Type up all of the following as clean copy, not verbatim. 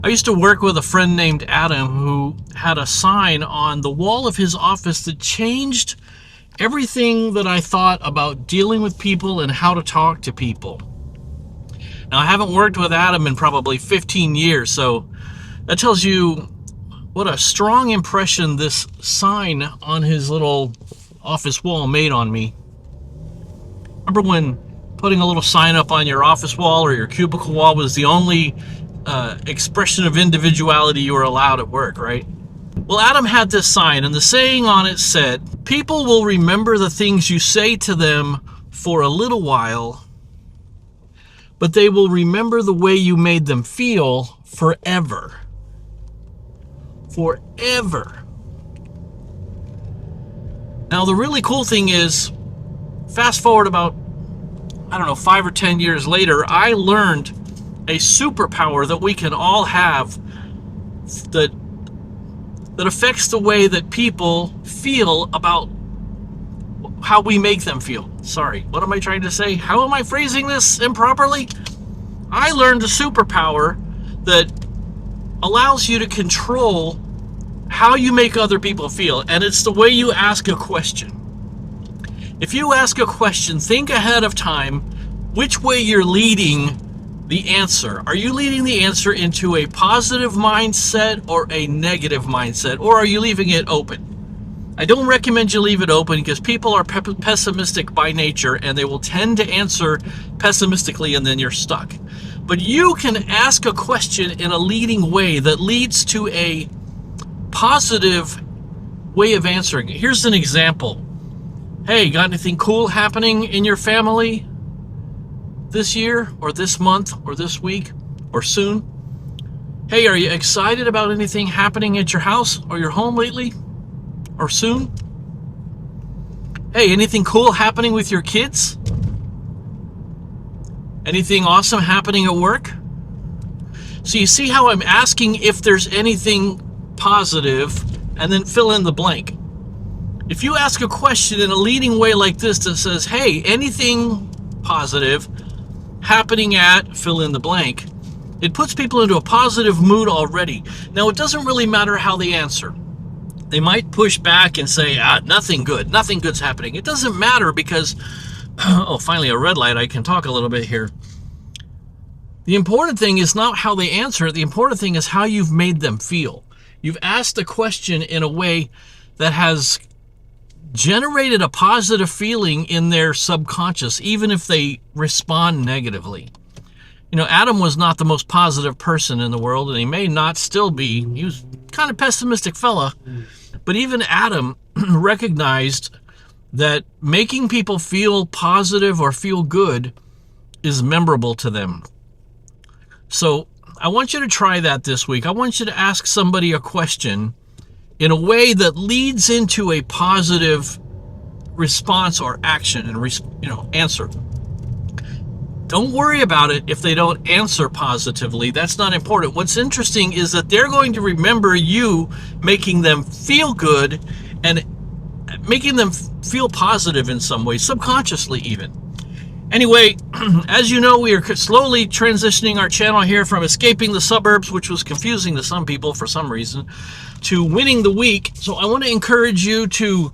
I used to work with a friend named Adam who had a sign on the wall of his office that changed everything that I thought about dealing with people and how to talk to people. Now, I haven't worked with Adam in probably 15 years, so that tells you what a strong impression this sign on his little office wall made on me. Remember when putting a little sign up on your office wall or your cubicle wall was the only expression of individuality you were allowed at work, right? Well, Adam had this sign, and the saying on it said, "People will remember the things you say to them for a little while, but they will remember the way you made them feel forever." Forever. Now, the really cool thing is, fast forward about, 5 or 10 years later, I learned a superpower that we can all have that affects the way that people feel about how we make them feel. Sorry, what am I trying to say? How am I phrasing this improperly? I learned a superpower that allows you to control how you make other people feel, and it's the way you ask a question. If you ask a question, think ahead of time which way you're leading the answer. Are you leading the answer into a positive mindset or a negative mindset, or are you leaving it open? I don't recommend you leave it open because people are pessimistic by nature and they will tend to answer pessimistically and then you're stuck. But you can ask a question in a leading way that leads to a positive way of answering it. Here's an example. Hey, got anything cool happening in your family this year or this month or this week or soon? Hey, are you excited about anything happening at your house or your home lately or soon? Hey, anything cool happening with your kids? Anything awesome happening at work? So you see how I'm asking if there's anything positive and then fill in the blank. If you ask a question in a leading way like this that says, hey, anything positive happening at fill in the blank, it puts people into a positive mood already. Now, it doesn't really matter how they answer. They might push back and say, nothing good's happening. It doesn't matter because, finally a red light, I can talk a little bit here. The important thing is not how they answer. The important thing is how you've made them feel. You've asked a question in a way that has generated a positive feeling in their subconscious, even if they respond negatively. Adam was not the most positive person in the world, and he may not still be. He was kind of pessimistic fella. But even Adam recognized that making people feel positive or feel good is memorable to them. So I want you to try that this week. I want you to ask somebody a question in a way that leads into a positive response or action and answer. Don't worry about it if they don't answer positively. That's not important. What's interesting is that they're going to remember you making them feel good and making them feel positive in some way, subconsciously even. Anyway, as you know, we are slowly transitioning our channel here from escaping the suburbs, which was confusing to some people for some reason, to winning the week. So I want to encourage you to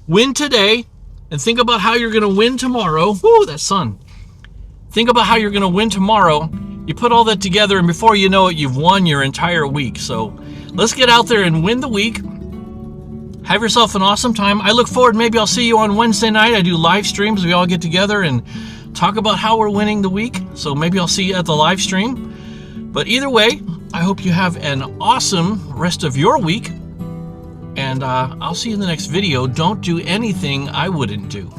win today and think about how you're going to win tomorrow. Woo, that sun. Think about how you're going to win tomorrow. You put all that together, and before you know it, you've won your entire week. So let's get out there and win the week. Have yourself an awesome time. I look forward. Maybe I'll see you on Wednesday night. I do live streams. We all get together and talk about how we're winning the week. So maybe I'll see you at the live stream. But either way, I hope you have an awesome rest of your week. And I'll see you in the next video. Don't do anything I wouldn't do.